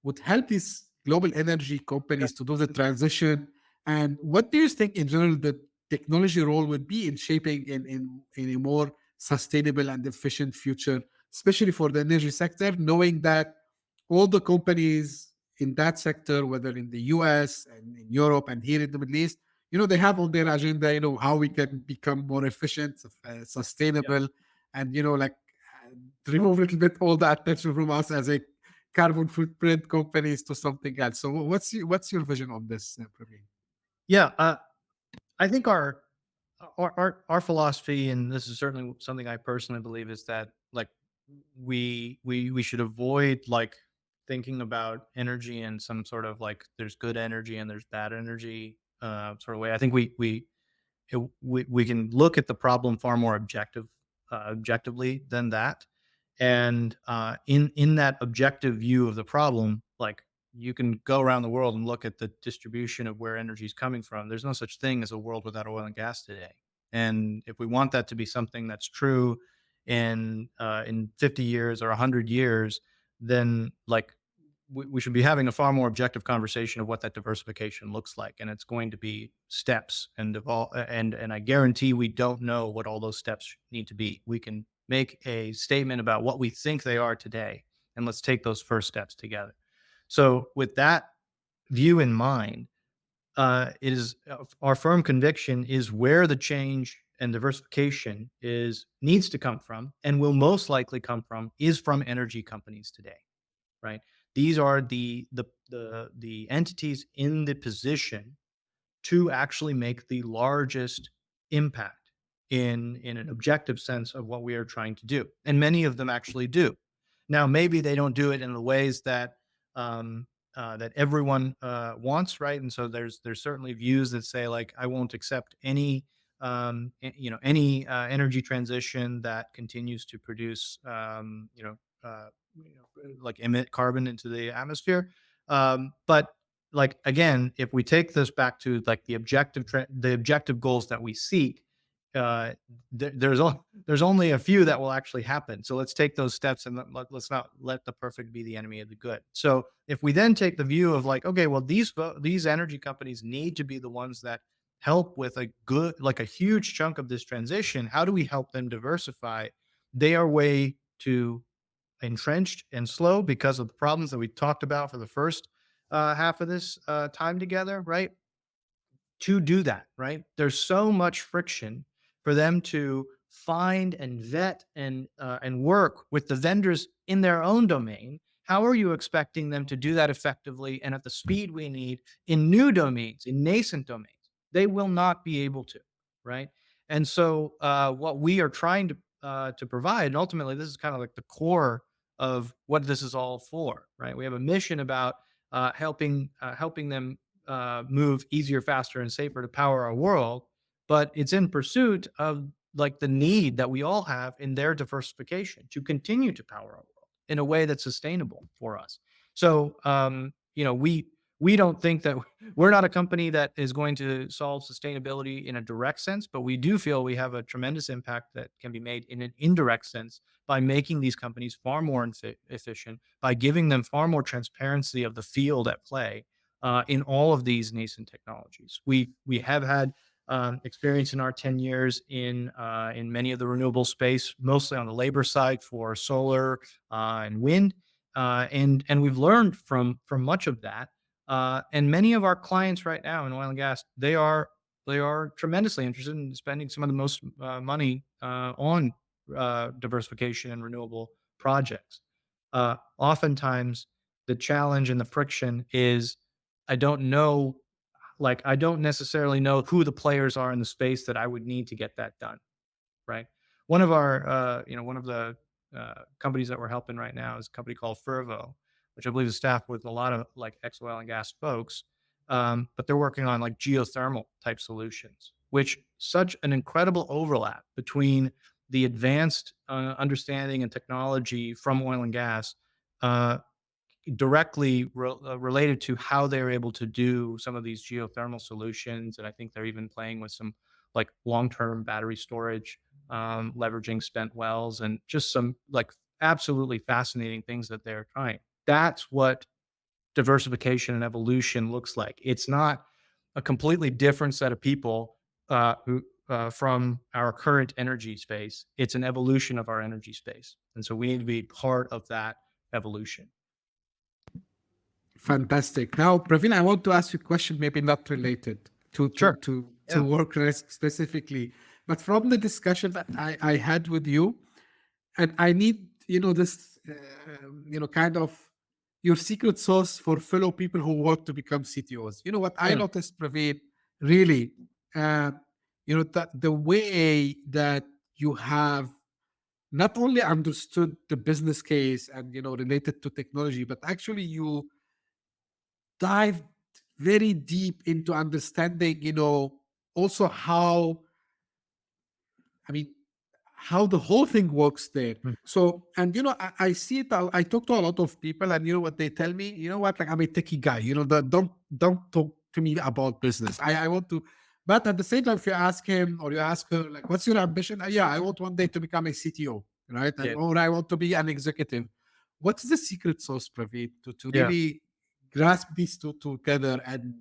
would help these global energy companies to do the transition? And what do you think in general the technology role would be in shaping in a more sustainable and efficient future, especially for the energy sector, knowing that all the companies in that sector, whether in the US and in Europe and here in the Middle East, they have on their agenda, how we can become more efficient, sustainable, and, remove a little bit all the attention from us as a carbon footprint companies to something else. So what's your vision on this, Praveen? Yeah, I think our philosophy, and this is certainly something I personally believe, is that like we should avoid like thinking about energy in some sort of like there's good energy and there's bad energy sort of way. I think we can look at the problem far more objectively than that. And in that objective view of the problem, like you can go around the world and look at the distribution of where energy is coming from. There's no such thing as a world without oil and gas today. And if we want that to be something that's true in 50 years or 100 years, then like we should be having a far more objective conversation of what that diversification looks like. And it's going to be steps and I guarantee we don't know what all those steps need to be. We can make a statement about what we think they are today, and let's take those first steps together. So with that view in mind, it is our firm conviction is where the change and diversification needs to come from, and will most likely come from, is from energy companies today, right? These are the entities in the position to actually make the largest impact in an objective sense of what we are trying to do, and many of them actually do. Now, maybe they don't do it in the ways that that everyone wants, right? And so there's certainly views that say like I won't accept any energy transition that continues to produce like emit carbon into the atmosphere. But like again, if we take this back to like the objective goals that we seek, there's only a few that will actually happen. So let's take those steps, and let's not let the perfect be the enemy of the good. So if we then take the view of like, okay, well, these energy companies need to be the ones that help with a huge chunk of this transition. How do we help them diversify? They are way too entrenched and slow because of the problems that we talked about for the first half of this time together, right? To do that, right? There's so much friction for them to find and vet and work with the vendors in their own domain. How are you expecting them to do that effectively and at the speed we need in new domains, in nascent domains? They will not be able to, right? And so, what we are trying to provide, and ultimately, this is kind of like the core of what this is all for, right? We have a mission about helping them move easier, faster, and safer to power our world, but it's in pursuit of like the need that we all have in their diversification to continue to power our world in a way that's sustainable for us. So, we don't think that we're not a company that is going to solve sustainability in a direct sense, but we do feel we have a tremendous impact that can be made in an indirect sense by making these companies far more efficient, by giving them far more transparency of the field at play in all of these nascent technologies. We have had experience in our 10 years in many of the renewable space, mostly on the labor side for solar and wind, and we've learned from much of that. And many of our clients right now in oil and gas, they are tremendously interested in spending some of the most money on diversification and renewable projects. Oftentimes, the challenge and the friction is I don't know, I don't necessarily know who the players are in the space that I would need to get that done. Right. One of the companies that we're helping right now is a company called Fervo, which I believe is staffed with a lot of like ex oil and gas folks. But they're working on like geothermal type solutions, which such an incredible overlap between the advanced understanding and technology from oil and gas uh, directly related to how they're able to do some of these geothermal solutions. And I think they're even playing with some like long-term battery storage, leveraging spent wells, and just some like absolutely fascinating things that they're trying. That's what diversification and evolution looks like. It's not a completely different set of people from our current energy space. It's an evolution of our energy space. And so we need to be part of that evolution. Fantastic. Now, Praveen, I want to ask you a question, maybe not related to Sure. Yeah. WordPress specifically, but from the discussion that I had with you, and I need this kind of your secret sauce for fellow people who want to become CTOs. You know what I Yeah. noticed, Praveen, really, that the way that you have not only understood the business case and related to technology, but actually you dived very deep into understanding, also how, I mean, how the whole thing works there. Mm. So, and I see it. I talk to a lot of people, and what they tell me. You know what? Like I'm a techie guy. Don't talk to me about business. I want to, but at the same time, if you ask him or you ask her, like, what's your ambition? Yeah, I want one day to become a CTO, right? Yeah. Or I want to be an executive. What's the secret sauce, Praveen, to Yeah. really grasp these two together and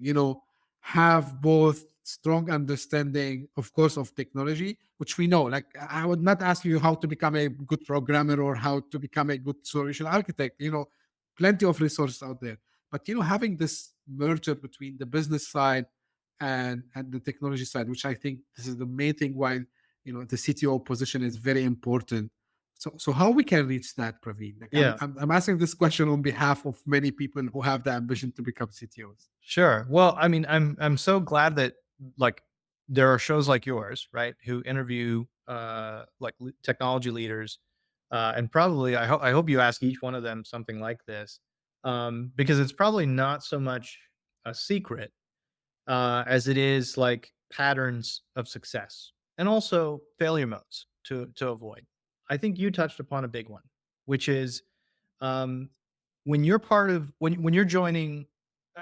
have both strong understanding, of course, of technology, which we know. Like I would not ask you how to become a good programmer or how to become a good solution architect. Plenty of resources out there. But having this merger between the business side and the technology side, which I think this is the main thing why the CTO position is very important. So how we can reach that, Praveen? Like Yeah. I'm asking this question on behalf of many people who have the ambition to become CTOs. Sure. Well, I mean, I'm so glad that like there are shows like yours, right, who interview technology leaders, and probably I hope you ask each one of them something like this, because it's probably not so much a secret as it is like patterns of success and also failure modes to avoid. I think you touched upon a big one, which is um, when you're part of when you're joining.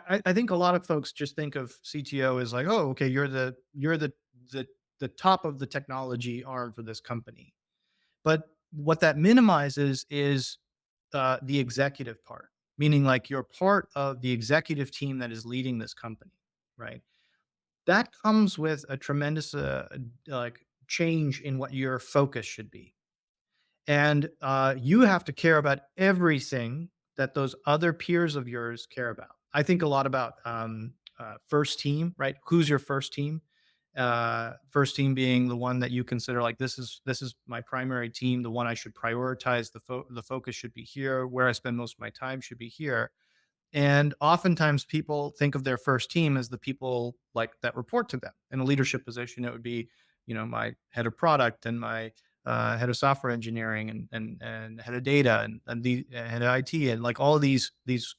I think a lot of folks just think of CTO as like, oh, okay, you're the top of the technology arm for this company. But what that minimizes is the executive part, meaning like you're part of the executive team that is leading this company, right? That comes with a tremendous like change in what your focus should be. And you have to care about everything that those other peers of yours care about. I think a lot about first team, right? Who's your first team? First team being the one that you consider like this is my primary team, the one I should prioritize. The focus should be here. Where I spend most of my time should be here. And oftentimes people think of their first team as the people like that report to them. In a leadership position, it would be, my head of product and my head of software engineering and head of data and the head of IT and like all of these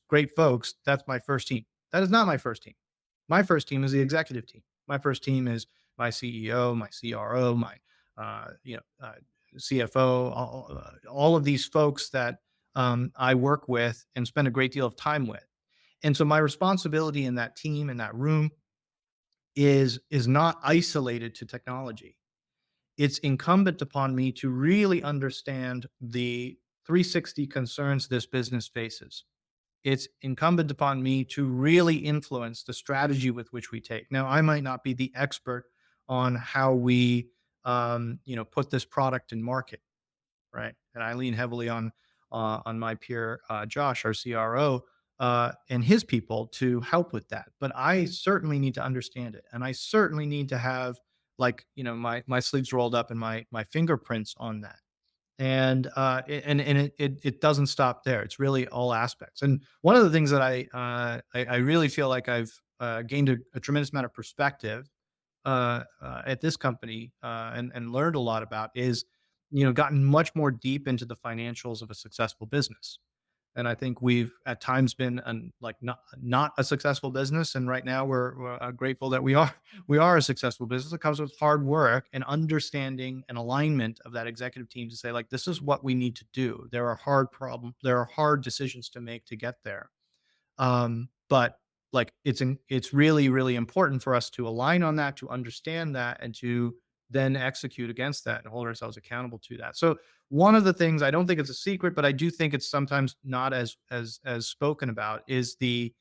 great folks. That's my first team. That is not my first team. My first team is the executive team. My first team is my CEO, my CRO, my CFO, all of these folks that I work with and spend a great deal of time with. And so my responsibility in that team, in that room, is not isolated to technology. It's incumbent upon me to really understand the 360 concerns this business faces. It's incumbent upon me to really influence the strategy with which we take. Now, I might not be the expert on how we, put this product in market, right? And I lean heavily on my peer Josh, our CRO, and his people to help with that. But I certainly need to understand it, and I certainly need to have my sleeves rolled up and my fingerprints on that. And it doesn't stop there. It's really all aspects. And one of the things that I really feel like I've gained a tremendous amount of perspective at this company and learned a lot about is, gotten much more deep into the financials of a successful business. And I think we've at times been not a successful business, and right now we're grateful that we are a successful business. It comes with hard work and understanding and alignment of that executive team to say, like, this is what we need to do. There are hard decisions to make to get there. But like it's really, really important for us to align on that, to understand that, and to then execute against that and hold ourselves accountable to that. So one of the things, I don't think it's a secret, but I do think it's sometimes not as spoken about, is the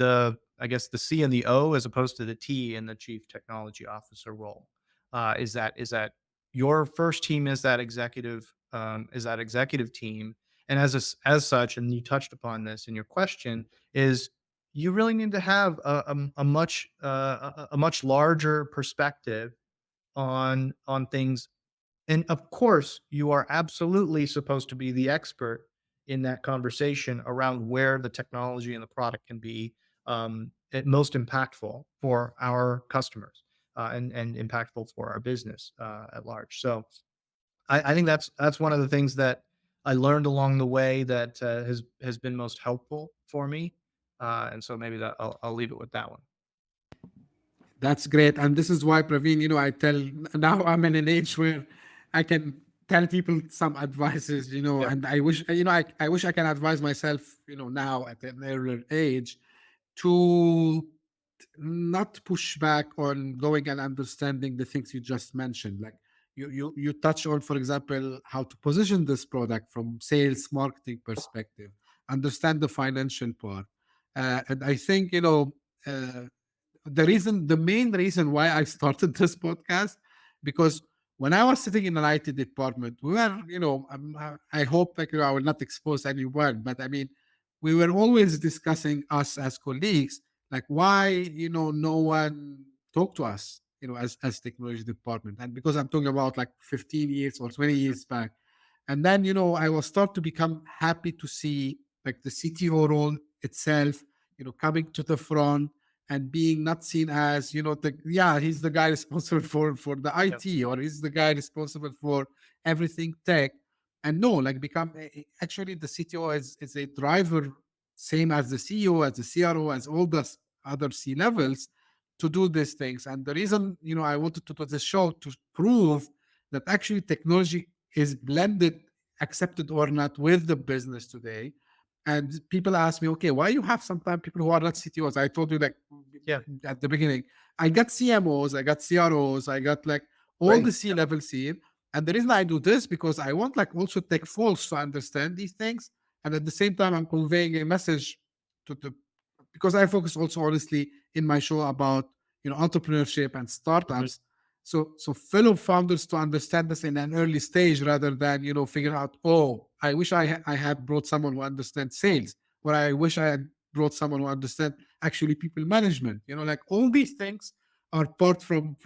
I guess the C and the O as opposed to the T in the chief technology officer role. Is that your first team is that executive team, and as such, and you touched upon this in your question, is you really need to have a much larger perspective on things. And of course, you are absolutely supposed to be the expert in that conversation around where the technology and the product can be at most impactful for our customers, and impactful for our business at large. So I think that's one of the things that I learned along the way that has been most helpful for me. And so maybe that I'll leave it with that one. That's great. And this is why, Praveen, I tell now I'm in an age where I can tell people some advices, Yep. and I wish, I wish I can advise myself, now at an earlier age to not push back on going and understanding the things you just mentioned. Like you touch on, for example, how to position this product from sales marketing perspective, understand the financial part. And I think, uh, the main reason why I started this podcast, because when I was sitting in an IT department, we were, I hope like I will not expose anyone, but I mean, we were always discussing us as colleagues, like why no one talked to us, as technology department, and because I'm talking about like 15 years or 20 years back, and then I was start to become happy to see like the CTO role itself, coming to the front and being not seen as he's the guy responsible for the Yep. IT, or he's the guy responsible for everything tech, and no, like become actually the CTO is a driver, same as the CEO, as the CRO, as all the other C levels, to do these things. And the reason I wanted to do this show to prove that actually technology is blended, accepted or not, with the business today. And people ask me, okay, why you have sometimes people who are not CTOs? I told you like Yeah. at the beginning, I got CMOs, I got CROs, I got like all Great. the C levels here. And the reason I do this because I want like also tech folks to understand these things. And at the same time, I'm conveying a message to the, because I focus also honestly in my show about entrepreneurship and Mhm. startups. So fellow founders to understand this in an early stage rather than figure out, oh, I wish I had brought someone who understands sales, or I wish I had brought someone who understands actually people management. Like all these things are part from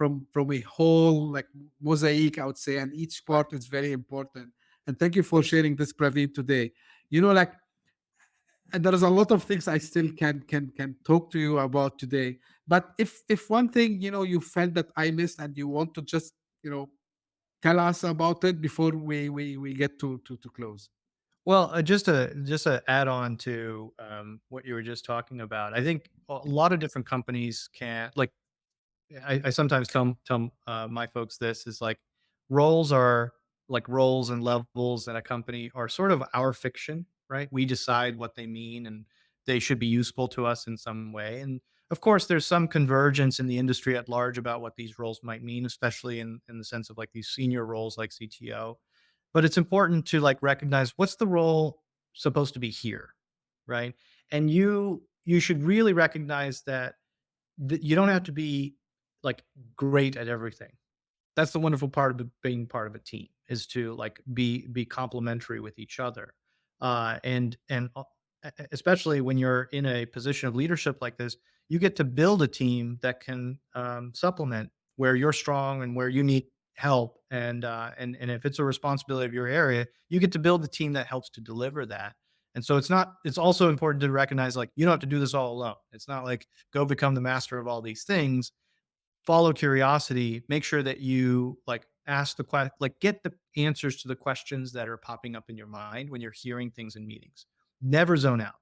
a whole like mosaic, I would say, and each Right. part is very important. And thank you for sharing this, Praveen, today. Like, and there is a lot of things I still can talk to you about today. But if one thing you felt that I missed and you want to just you know tell us about it before we get to close. Well, just to add on to what you were just talking about, I think a lot of different companies can like. I sometimes tell my folks this is like roles and levels in a company are sort of our fiction, right? We decide what they mean, and they should be useful to us in some way. And of course, there's some convergence in the industry at large about what these roles might mean, especially in the sense of like these senior roles like CTO. But it's important to like recognize what's the role supposed to be here, right? And you should really recognize that you don't have to be like great at everything. That's the wonderful part of being part of a team, is to like be complementary with each other, and especially when you're in a position of leadership like this, you get to build a team that can supplement where you're strong and where you need help, and if it's a responsibility of your area, you get to build a team that helps to deliver that. And so it's also important to recognize like you don't have to do this all alone. It's not like go become the master of all these things. Follow curiosity, make sure that you like ask the question, like get the answers to the questions that are popping up in your mind when you're hearing things in meetings. Never zone out.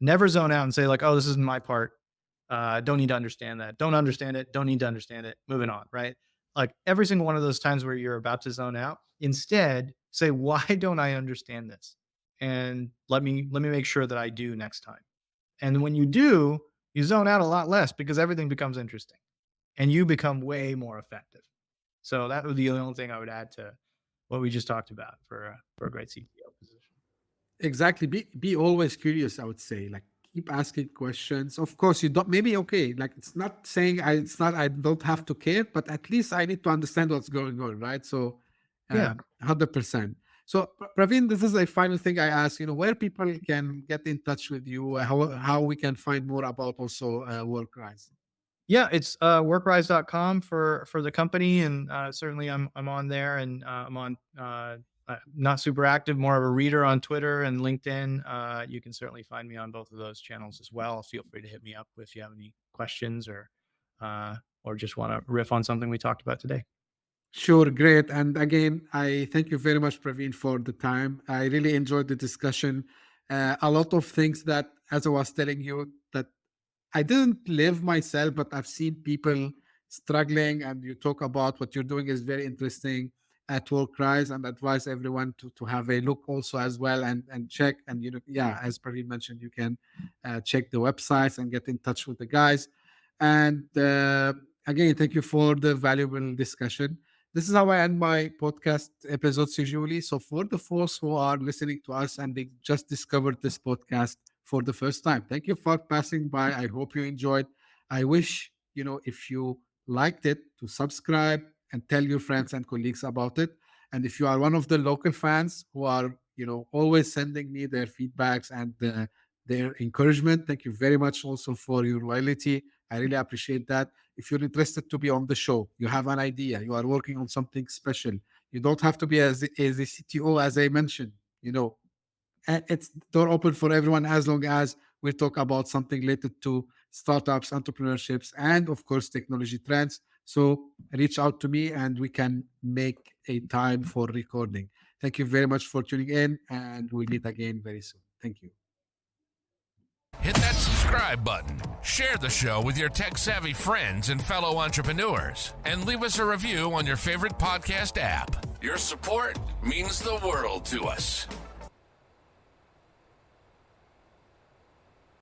Never zone out and say like, oh, this isn't my part. Don't need to understand that. Don't understand it. Don't need to understand it. Moving on, right? Like every single one of those times where you're about to zone out, instead say, why don't I understand this? And let me make sure that I do next time. And when you do, you zone out a lot less because everything becomes interesting and you become way more effective. So that would be the only thing I would add to what we just talked about for a great CTO position. Exactly. Be always curious, I would say. Like keep asking questions. Of course, you don't maybe okay. Like it's not saying I don't have to care, but at least I need to understand what's going on, right? So Yeah. 100%. So Praveen, this is a final thing I ask, where people can get in touch with you, how we can find more about also Workrise. Yeah, it's workrise.com for the company, and certainly I'm on there, and I'm on not super active, more of a reader on Twitter and LinkedIn. You can certainly find me on both of those channels as well. Feel free to hit me up if you have any questions or just want to riff on something we talked about today. Sure, great. And again, I thank you very much, Praveen, for the time. I really enjoyed the discussion. A lot of things that, as I was telling you, that I didn't live myself, but I've seen people struggling, and you talk about what you're doing is very interesting at Workrise, and advise everyone to have a look also as well, and check. And, yeah, as Praveen mentioned, you can check the websites and get in touch with the guys. And again, thank you for the valuable discussion. This is how I end my podcast episodes usually. So for the folks who are listening to us and they just discovered this podcast for the first time, thank you for passing by. I hope you enjoyed. I wish, if you liked it, to subscribe and tell your friends and colleagues about it. And if you are one of the local fans who are, always sending me their feedbacks and their encouragement, thank you very much also for your loyalty. I really appreciate that. If you're interested to be on the show, you have an idea, you are working on something special, you don't have to be as a CTO, as I mentioned, it's door open for everyone, as long as we talk about something related to startups, entrepreneurships, and of course, technology trends. So reach out to me and we can make a time for recording. Thank you very much for tuning in, and we'll meet again very soon. Thank you. Hit that subscribe button, share the show with your tech-savvy friends and fellow entrepreneurs, and leave us a review on your favorite podcast app. Your support means the world to us.